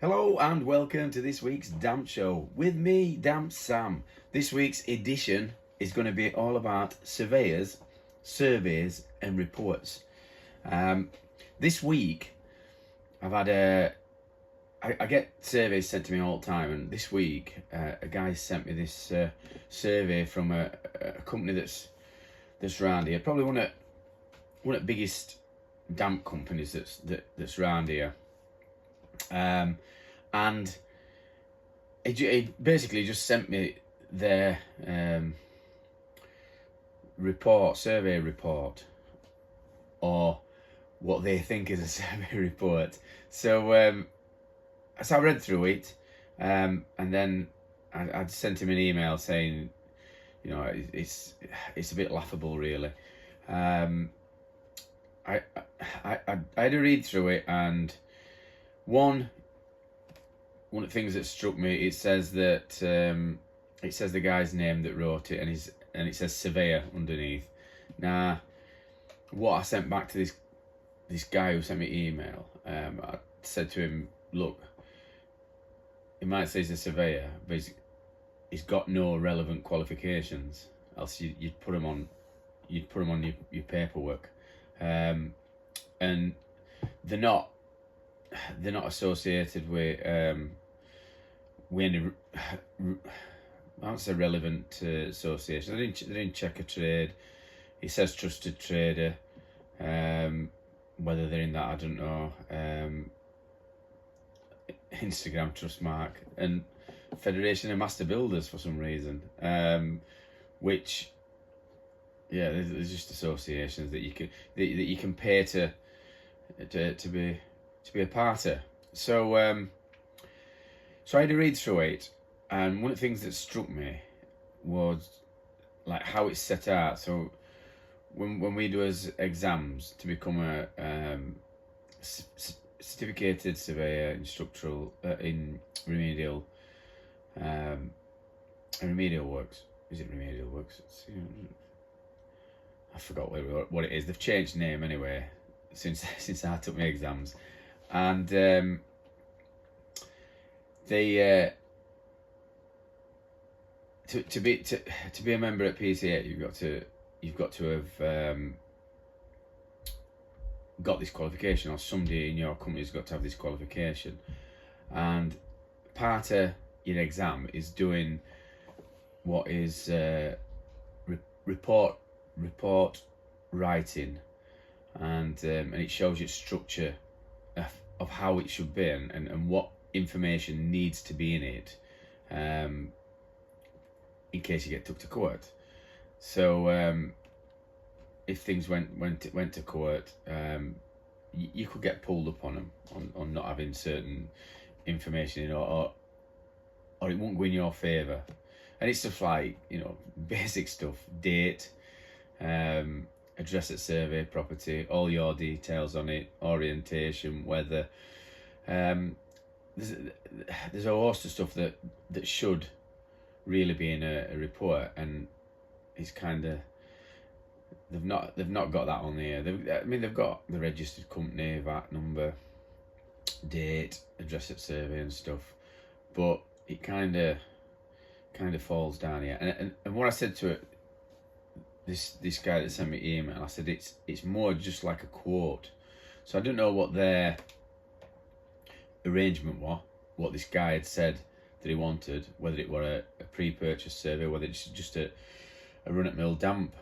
Hello and welcome to this week's Damp Show with me, Damp Sam. This week's edition is going to be all about surveyors, surveys and reports. This week I've had I get surveys sent to me all the time, and this week a guy sent me this survey from a company that's around here, probably one of the biggest damp companies that's around here. And it basically just sent me their survey report, or what they think is a survey report. So I read through it, and then I'd sent him an email saying, it's a bit laughable, really. I had a read through it, and one of the things that struck me, it says that it says the guy's name that wrote it, and it says surveyor underneath. Now, what I sent back to this guy who sent me email, I said to him, look, it might say he's a surveyor, but he's got no relevant qualifications. Else you'd put him on your paperwork, and they're not associated with any, I don't say relevant association. They didn't check a trade. It says trusted trader. Whether they're in that, I don't know. Instagram trust mark, and Federation of Master Builders for some reason. Which, yeah, there's just associations that you can pay to be a part of. So I had to read through it, and one of the things that struck me was like how it's set out. So when we do as exams to become a certificated surveyor in structural in remedial works. Is it remedial works? I forgot what it is. They've changed name anyway since I took my exams. And they to be a member at PCA, you've got to have got this qualification, or somebody in your company's got to have this qualification. And part of your exam is doing what is report writing, and it shows you structure of how it should be, and what information needs to be in it, in case you get took to court. So if things went to court, you could get pulled up on them on not having certain information, or it won't go in your favour. And it's stuff like, basic stuff: date, address at survey property, all your details on it, orientation, weather. There's a host of stuff that should really be in a report, and it's kind of they've not got that on there. They've got the registered company, VAT number, date, address at survey and stuff, but it kind of falls down here. And what I said to it, this guy that sent me email, I said it's more just like a quote. So I don't know what their arrangement was, what this guy had said that he wanted, whether it were a pre-purchase survey, whether it's just a run-at-mill damp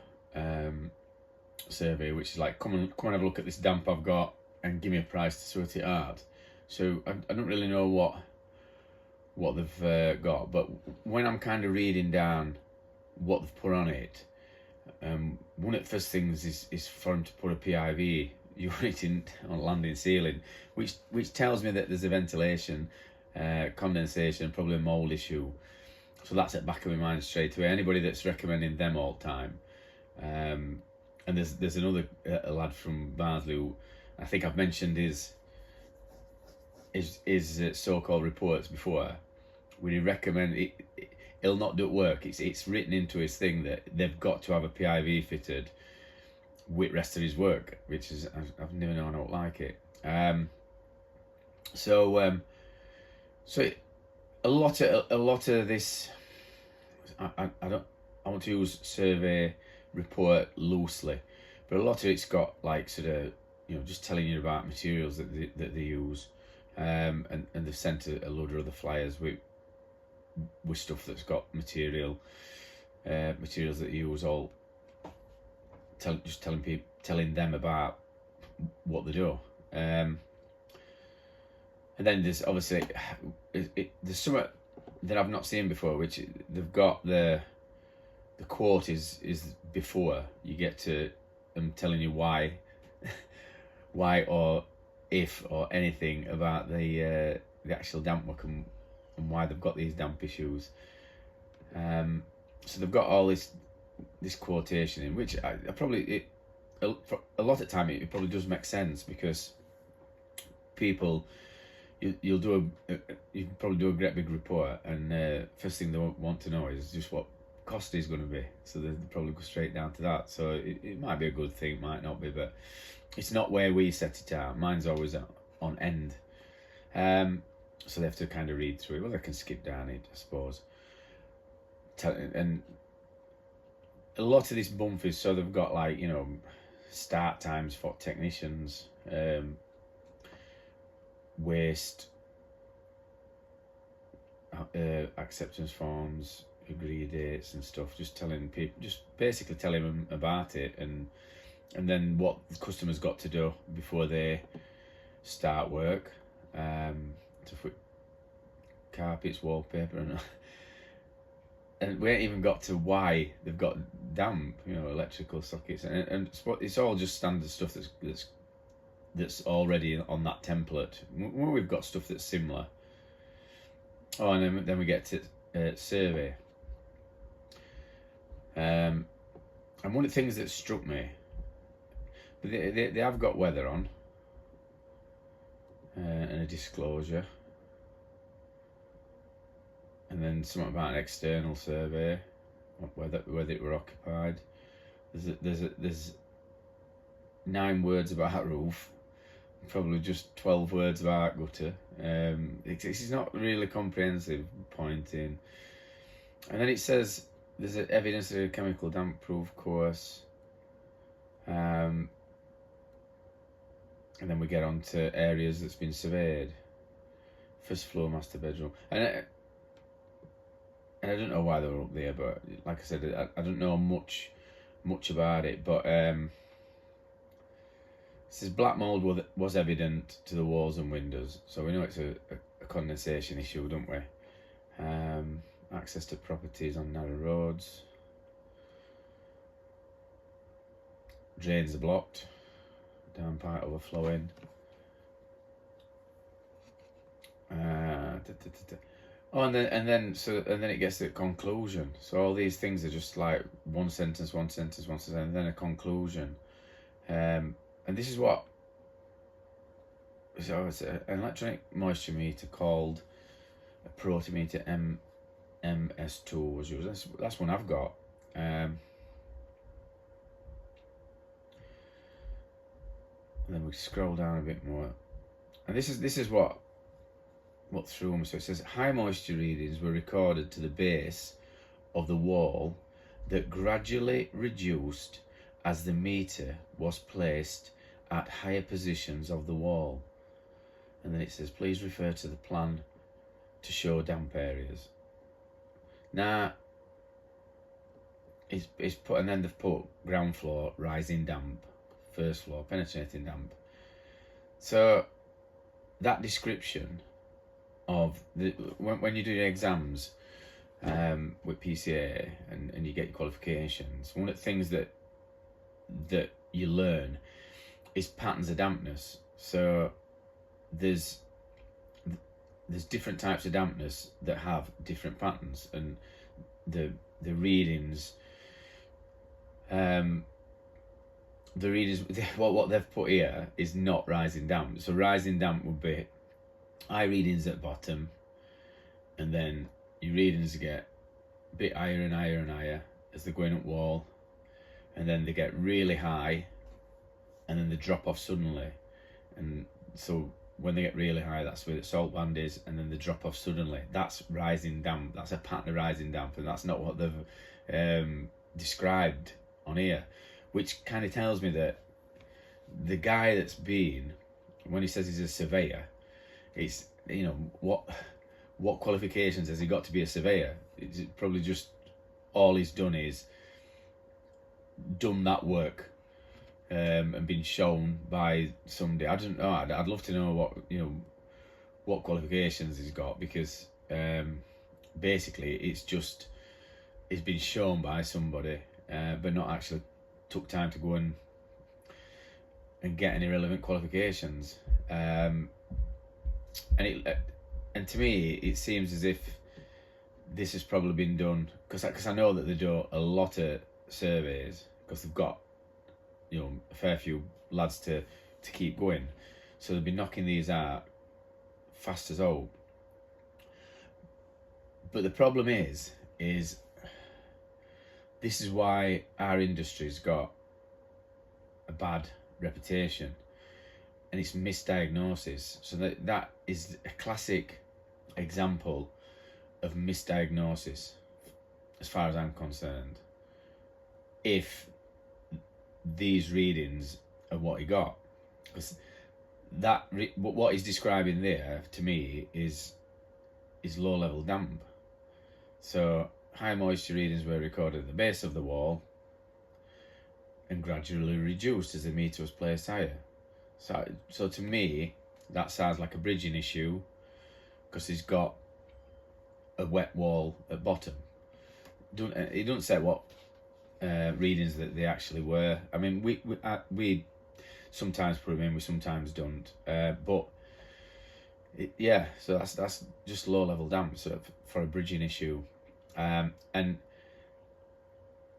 survey, which is like, come and have a look at this damp I've got and give me a price to sort it out. So I don't really know what they've got, but when I'm kind of reading down what they've put on it, one of the first things is for them to put a PIV unit in on landing ceiling, which tells me that there's a ventilation, condensation, probably a mould issue. So that's at the back of my mind straight away. Anybody that's recommending them all the time. And there's another a lad from Barnsley who I think I've mentioned his so-called reports before, where he recommend it. He'll not do it work. It's written into his thing that they've got to have a PIV fitted with rest of his work, which is I've never known I don't like it. So So a lot of this, I don't, I want to use survey report loosely, but a lot of it's got like sort of, just telling you about materials that they use, and they've sent a load of other flyers with stuff that's got materials that they use, all telling them about what they do. And then there's obviously there's some that I've not seen before, which they've got the quote is before you get to them telling you why or if or anything about the actual damp work and why they've got these damp issues. So they've got all this quotation in, which I probably for a lot of time it probably does make sense, because people, you probably do a great big report, and first thing they want to know is just what cost is going to be, so they probably go straight down to that. So it might be a good thing, might not be, but it's not where we set it out. Mine's always on end, so they have to kind of read through it. Well, they can skip down it, I suppose. And a lot of this bump is, so they've got like, start times for technicians, waste, acceptance forms, agree dates and stuff, just telling people, just basically telling them about it, and then what the customer's got to do before they start work, to put carpets, wallpaper, and we ain't even got to why they've got damp, electrical sockets, and it's all just standard stuff that's already on that template. When we've got stuff that's similar. Oh, and then we get to survey. And one of the things that struck me, they have got weather on, and a disclosure, and then something about an external survey, whether it were occupied. There's 9 words about roof, probably just 12 words about gutter. It's not really comprehensive pointing. And then it says there's evidence of a chemical damp proof course, and then we get on to areas that's been surveyed. First floor master bedroom, and I don't know why they were up there, but like I said, I don't know much about it, but it says black mould was evident to the walls and windows, so we know it's a condensation issue, don't we? Access to properties on narrow roads. Drains are blocked. Downpipe overflowing. Oh, and then it gets to the conclusion. So all these things are just like one sentence, and then a conclusion. And this is what. So it's an electronic moisture meter called a protimeter MS2 was used. That's one I've got. And then we scroll down a bit more, and this is what threw me. So it says high moisture readings were recorded to the base of the wall that gradually reduced as the meter was placed at higher positions of the wall. And then it says please refer to the plan to show damp areas. Now it's put, and then they've put ground floor rising damp, first floor penetrating damp. So that description of when you do your exams with PCA and you get your qualifications, one of the things that you learn is patterns of dampness. So there's different types of dampness that have different patterns, and the readings, what they've put here is not rising damp. So rising damp would be high readings at bottom, and then your readings get a bit higher and higher and higher as they're going up wall, and then they get really high, and then they drop off suddenly. And so when they get really high, that's where the salt band is, and then they drop off suddenly. That's rising damp. That's a pattern of rising damp, and that's not what they've described on here, which kind of tells me that the guy that's been, when he says he's a surveyor, it's, you know, what qualifications has he got to be a surveyor? It's probably just all he's done is done that work and been shown by somebody. I don't know. I'd love to know what qualifications he's got, because basically it's been shown by somebody, but not actually took time to go and get any relevant qualifications. And to me, it seems as if this has probably been done because I know that they do a lot of surveys, because they've got, you know, a fair few lads to keep going, so they'll be knocking these out fast as hope. But the problem is this is why our industry's got a bad reputation, and it's misdiagnosis. So that is a classic example of misdiagnosis, as far as I'm concerned, if these readings are what he got. Because what he's describing there, to me, is low level damp. So high moisture readings were recorded at the base of the wall and gradually reduced as the meter was placed higher. So to me, that sounds like a bridging issue, because he's got a wet wall at bottom. He doesn't say what readings that they actually were. I mean, we sometimes put them in, we sometimes don't. But yeah, so that's just low level damp, so for a bridging issue, and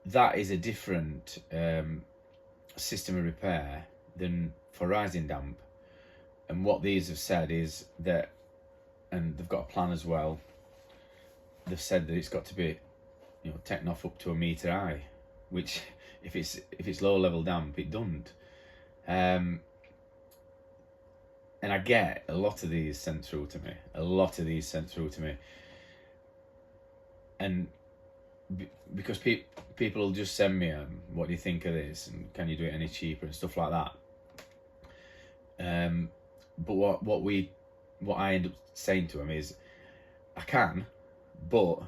that is a different system of repair than for rising damp. And what these have said is that, and they've got a plan as well, they've said that it's got to be, you know, taken off up to a metre high, which if it's low level damp, it doesn't. And I get a lot of these sent through to me, and because people will just send me what do you think of this, and can you do it any cheaper and stuff like that. But what I end up saying to them is, I can, but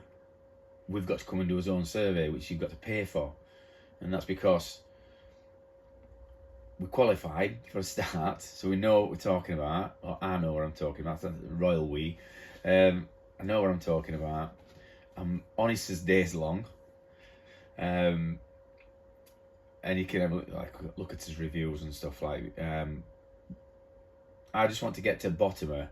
we've got to come and do his own survey, which you've got to pay for. And that's because we're qualified for a start, so we know what we're talking about, or I know what I'm talking about. That's royal we. I know what I'm talking about. I'm honest as days long. And you can have look at his reviews and stuff like. I just want to get to the bottom of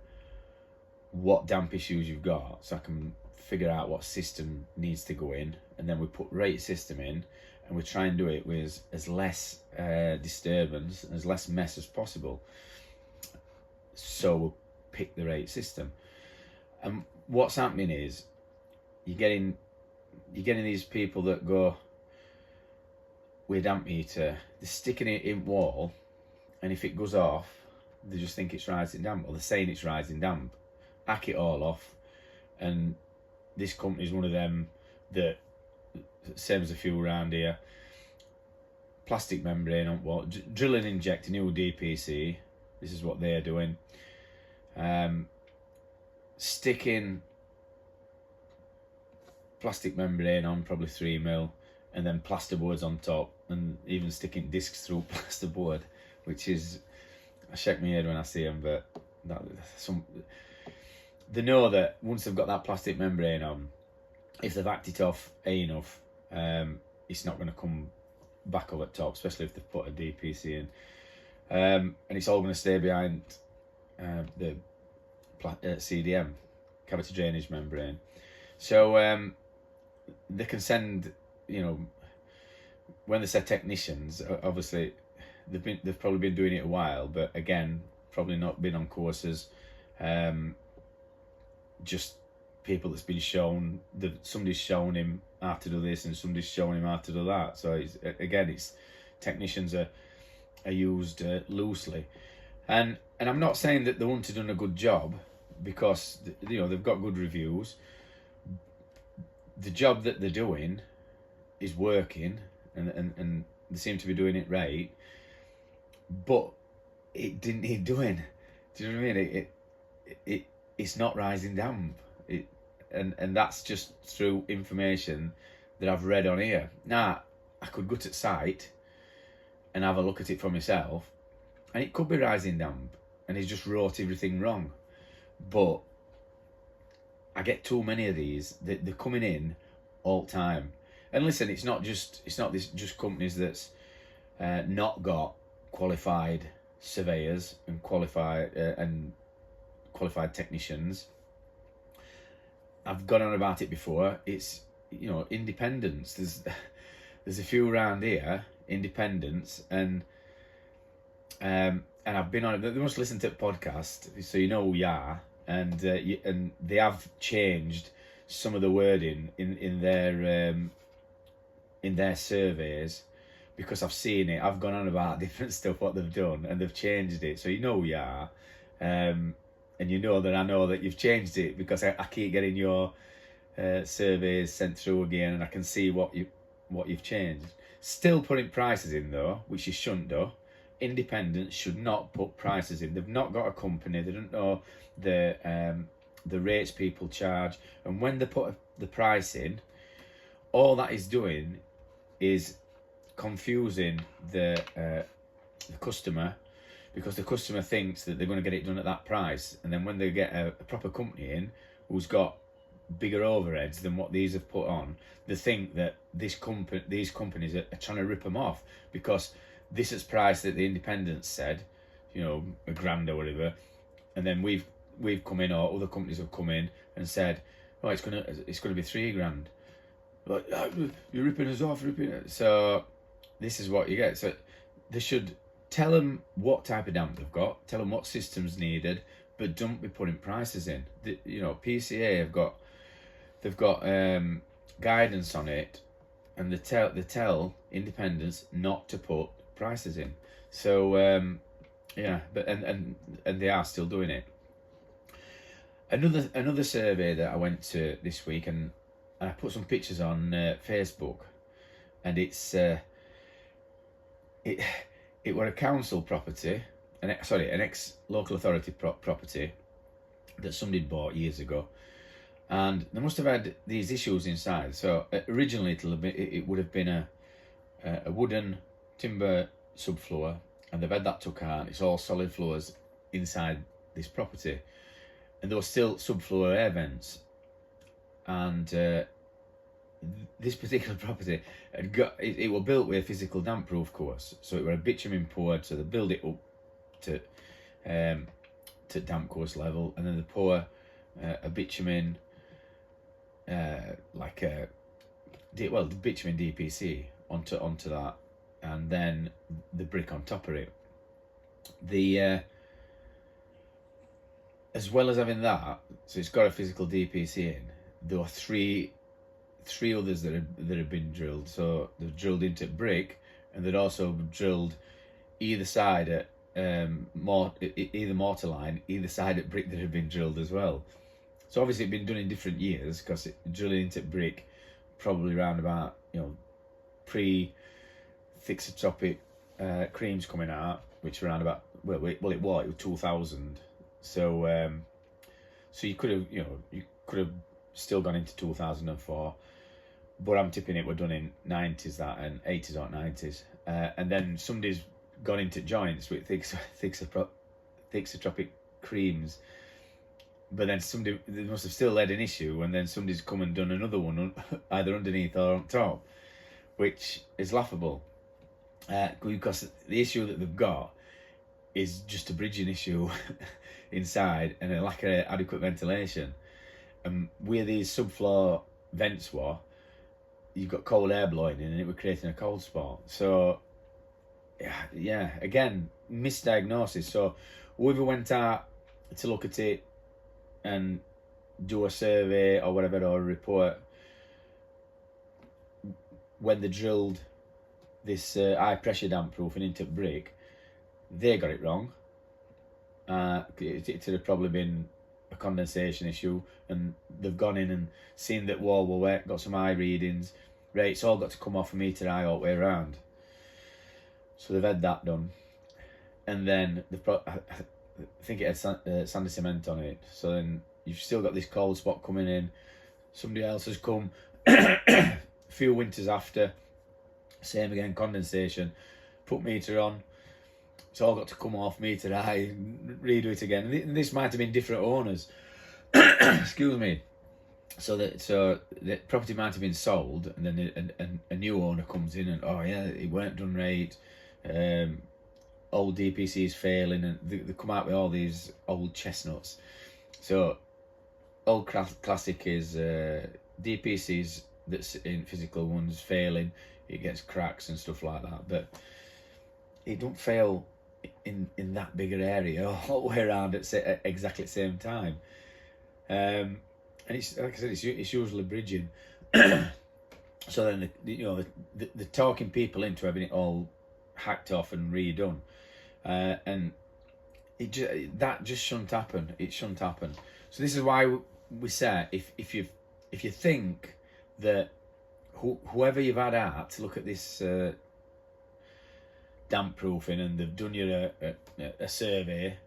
what damp issues you've got, so I can figure out what system needs to go in, and then we put rate system in, and we try and do it with as less disturbance and as less mess as possible. So we'll pick the rate system. And what's happening is you're getting these people that go with a damp meter, they're sticking it in wall, and if it goes off, they just think it's rising damp, or they're saying it's rising damp. Hack it all off. And this company's one of them that, same as a few around here, plastic membrane on wall, drill and inject a new DPC. This is what they're doing. Sticking plastic membrane on, probably 3mm, and then plasterboards on top, and even sticking discs through plasterboard, which is, I shake my head when I see them, but they know that once they've got that plastic membrane on, if they've hacked it off enough, it's not going to come back over the top, especially if they've put a DPC in. And it's all going to stay behind the CDM, cavity drainage membrane. So they can send, you know, when they say technicians, obviously they've probably been doing it a while, but again, probably not been on courses. Just people that's been shown, somebody's shown him how to do this and somebody's shown him how to do that. So it's technicians are used loosely. And I'm not saying that they wouldn't have done a good job, because they've got good reviews. The job that they're doing is working, and they seem to be doing it right, but it didn't need doing. Do you know what I mean? It's not rising damp. And that's just through information that I've read on here. Now, I could go to site and have a look at it for myself, and it could be rising damp, and he's just wrote everything wrong. But I get too many of these. They're coming in all the time. And listen, it's not just companies that's not got qualified surveyors and qualified technicians. I've gone on about it before. It's independents. There's a few around here, independents, and I've been on it. They must listen to the podcast, so you know who we are. And they have changed some of the wording in their surveys, because I've seen it. I've gone on about different stuff, what they've done, and they've changed it. So you know who we are, and you know that I know that you've changed it, because I keep getting your surveys sent through again, and I can see what you've changed. Still putting prices in though, which you shouldn't do. Independents should not put prices in. They've not got a company. They don't know the rates people charge, and when they put the price in, all that is doing is confusing the customer, because the customer thinks that they're going to get it done at that price, and then when they get a proper company in who's got bigger overheads than what these have put on, they think that these companies are trying to rip them off, because this is price that the independents said, $1,000 or whatever, and then we've come in, or other companies have come in and said, oh, it's gonna be $3,000. Like, you're ripping us off, So this is what you get. So they should tell them what type of damp they've got, tell them what systems needed, but don't be putting prices in. PCA they've got guidance on it, and they tell independents not to put prices in. So but and they are still doing it. Another survey that I went to this week, and I put some pictures on Facebook, and it's it were a council property, an ex-local authority property that somebody bought years ago, and they must have had these issues inside. So originally it would have been a wooden timber subfloor, and they've had that took out. It's all solid floors inside this property, and there were still subfloor air vents. And this particular property it was built with a physical damp proof course, so it were a bitumen poured, so they build it up to damp course level, and then they pour a bitumen the bitumen DPC onto that, and then the brick on top of it. As well as having that, so it's got a physical DPC in, there were three others that had been drilled. So they've drilled into brick, and they'd also drilled either side at either mortar line, either side at brick that had been drilled as well. So obviously it'd been done in different years, because drilling into brick probably around about pre-thixotropic creams coming out, which were around about it was 2000. So you could have still gone into 2004, but I'm tipping it were done in 90s, that, and 80s or 90s, and then somebody's gone into joints with thixotropic creams, but then they must have still had an issue, and then somebody's come and done another one either underneath or on top, which is laughable, because the issue that they've got is just a bridging issue inside, and a lack of adequate ventilation. And where these subfloor vents were, you've got cold air blowing in, and it was creating a cold spot. So yeah, again, misdiagnosis. So whoever went out to look at it and do a survey or whatever, or a report, when they drilled this high pressure damp proofing into brick, they got it wrong. It had probably been a condensation issue, and they've gone in and seen that wall were wet, got some eye readings. Right, it's all got to come off a metre high all the way around. So they've had that done, and then I think it had sandy cement on it. So then you've still got this cold spot coming in. Somebody else has come a few winters after, same again, condensation, put meter on. It's all got to come off meter high, redo it again. And this might have been different owners. Excuse me. So the property might have been sold, and then a new owner comes in and, oh yeah, it weren't done right. Old DPC is failing, and they come out with all these old chestnuts. So old classic is DPCs that's in physical ones failing. It gets cracks and stuff like that, but it don't fail in that bigger area all the way around at exactly the same time. And it's, like I said, it's usually bridging. So then the talking people into having it all hacked off and redone, and that just shouldn't happen. It shouldn't happen. So this is why we say if you think that whoever you've had out to look at this damp proofing, and they've done you a survey.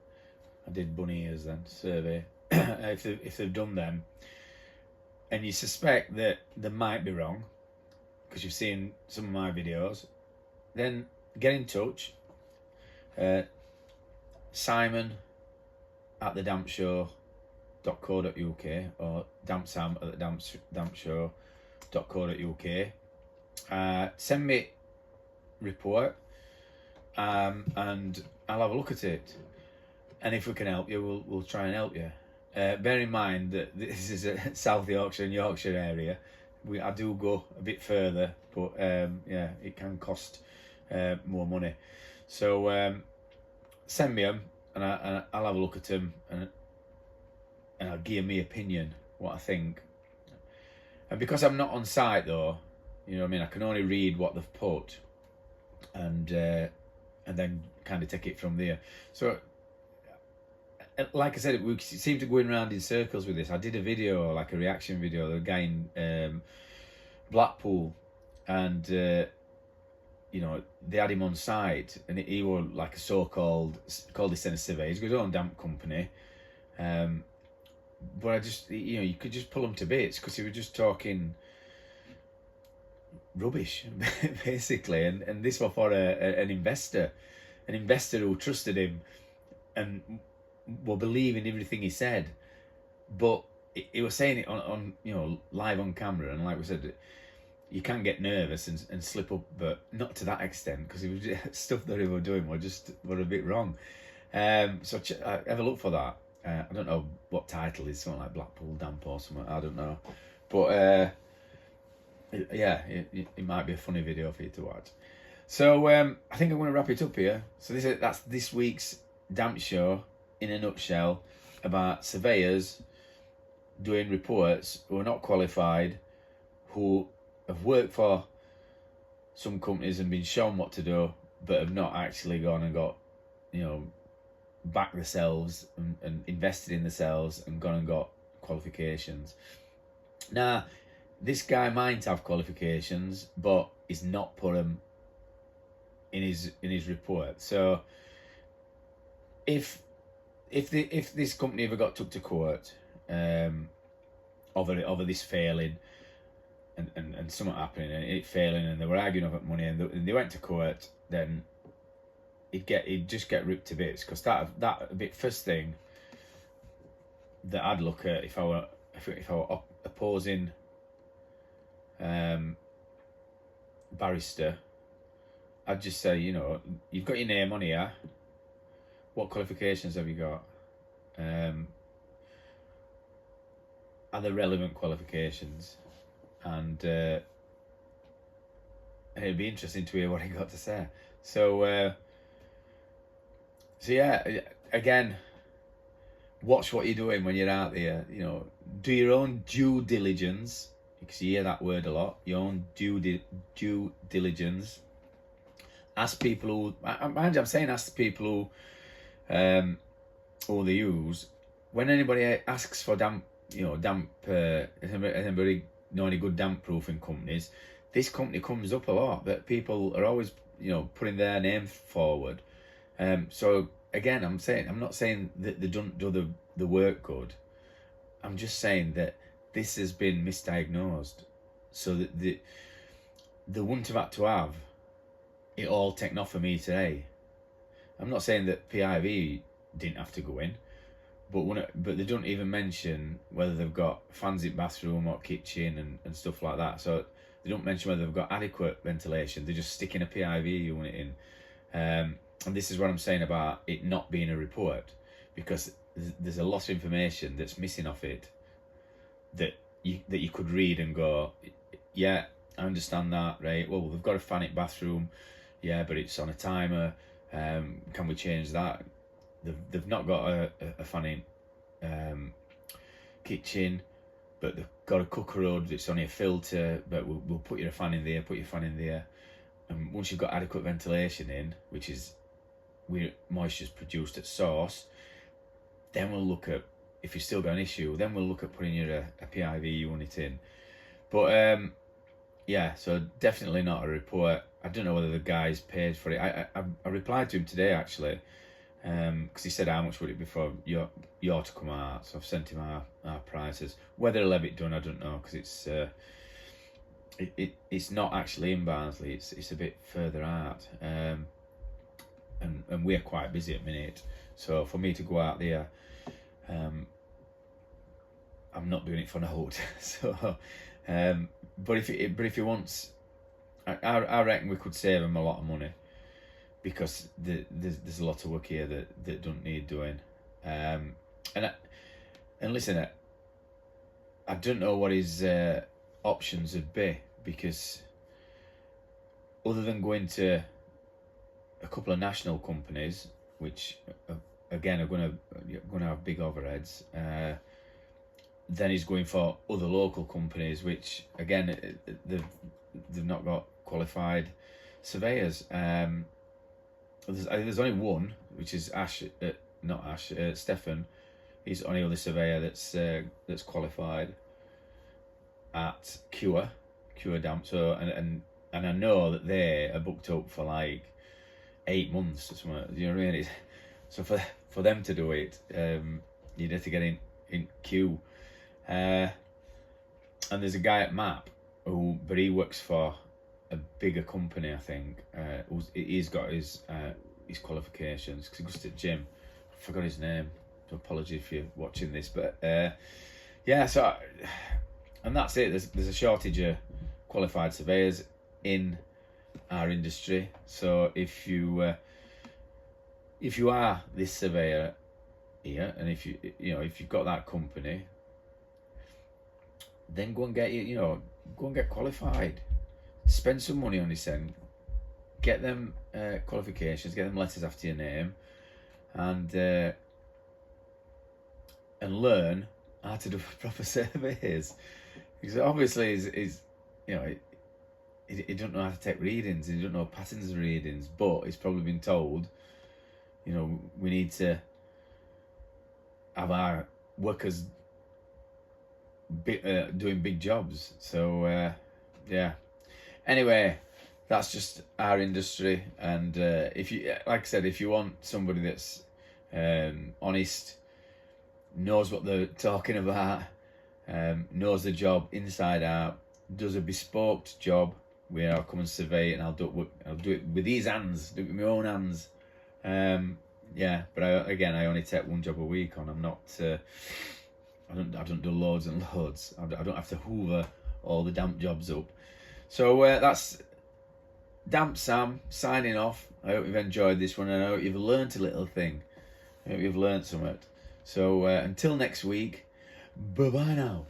I did bunny ears then, survey. if they've done them, and you suspect that they might be wrong because you've seen some of my videos, then get in touch. Simon at the dampshow.co.uk or dampsam at the dampshow.co.uk. Send me report, and I'll have a look at it, and if we can help you, we'll try and help you. Bear in mind that this is a South Yorkshire and Yorkshire area. I do go a bit further, but yeah, it can cost more money. So send me them, and I'll have a look at them, and I'll give me opinion, what I think. And because I'm not on site though, you know what I mean, I can only read what they've put, and then kind of take it from there. So like I said, we seem to go around in circles with this. I did a video, like a reaction video, the guy in Blackpool, and you know, they had him on site, and he was like a so-called, called this a surveyor. He's got his own damp company, but I just, you know, you could just pull him to bits because he was just talking rubbish, basically. And this was for an investor who trusted him and were believing everything he said, but he was saying it on you know, live on camera, and like we said, you can get nervous and slip up, but not to that extent, because it was just, stuff that he was doing were a bit wrong. So have a look for that. I don't know what title is, something like Blackpool Damp or something, I don't know, but yeah, it might be a funny video for you to watch. So I think I'm going to wrap it up here. So that's this week's Damp Show in a nutshell, about surveyors doing reports who are not qualified, who have worked for some companies and been shown what to do, but have not actually gone and got, you know, backed themselves and invested in themselves and gone and got qualifications. Now, this guy might have qualifications, but he's not put them in his report. So if this company ever got took to court over this failing and something happening and it failing, and they were arguing over money, and they went to court, then he'd just get ripped to bits, because that bit first thing that I'd look at if I were opposing barrister, I'd just say, you know, you've got your name on here. What qualifications have you got? Are there relevant qualifications? And it'd be interesting to hear what he got to say. So yeah, again, watch what you're doing when you're out there. You know, do your own due diligence, because you hear that word a lot. Your own due diligence. Ask people who, mind you, I'm saying ask people who or they use, when anybody asks for damp, anybody know any good damp proofing companies, this company comes up a lot, that people are always, putting their name forward. So again, I'm not saying that they don't do the work good. I'm just saying that this has been misdiagnosed, so that they wouldn't have had to have it all taken off of me today. I'm not saying that PIV didn't have to go in, but they don't even mention whether they've got fans in bathroom or kitchen and stuff like that. So they don't mention whether they've got adequate ventilation. They're just sticking a PIV unit in. And this is what I'm saying about it not being a report, because there's a lot of information that's missing off it that you could read and go, yeah, I understand that, right? Well, they've got a fan in bathroom, yeah, but it's on a timer. Can we change that? They've not got a fan in kitchen, but they've got a cooker hood. It's only a filter, but we'll put your fan in there. Put your fan in there, and once you've got adequate ventilation in, which is where moisture's produced at source, then we'll look at, if you've still got an issue, then we'll look at putting you a PIV unit in. But yeah, so definitely not a report. I don't know whether the guy's paid for it. I replied to him today, actually, because he said how much would it be for your to come out. So I've sent him our prices. Whether he'll have it done, I don't know, because it's not actually in Barnsley. It's a bit further out, and we're quite busy at the minute. So for me to go out there, I'm not doing it for note. So, but if he wants, I reckon we could save him a lot of money, because there's a lot of work here that don't need doing. And listen, I don't know what his options would be, because other than going to a couple of national companies, which again are going to have big overheads, then he's going for other local companies, which again they've not got qualified surveyors. There's only one, which is Stefan. He's the only other surveyor that's qualified at Cure Damp. So and I know that they are booked up for like 8 months or something. You know what I mean? So for them to do it, you'd have to get in queue. And there's a guy at MAP but he works for a bigger company, I think. He's got his qualifications, because he goes to the gym. I forgot his name, so apologies if you're watching this, but yeah. So, and that's it. There's a shortage of qualified surveyors in our industry. So if you are this surveyor here, and if you've got that company, then go and get qualified. Spend some money on this end. Get them qualifications. Get them letters after your name, and learn how to do proper surveys. Because obviously, he don't know how to take readings. He don't know patterns of readings. But he's probably been told, we need to have our workers doing big jobs. So yeah. Anyway, that's just our industry. And if you, like I said, if you want somebody that's honest, knows what they're talking about, knows the job inside out, does a bespoke job where I'll come and survey it, and I'll do it with these hands, do it with my own hands. Yeah, but I only take one job a week on. I'm not. I don't do loads and loads. I don't have to hoover all the damp jobs up. So that's Damp Sam signing off. I hope you've enjoyed this one, and I hope you've learnt a little thing. I hope you've learnt something. So until next week, bye bye now.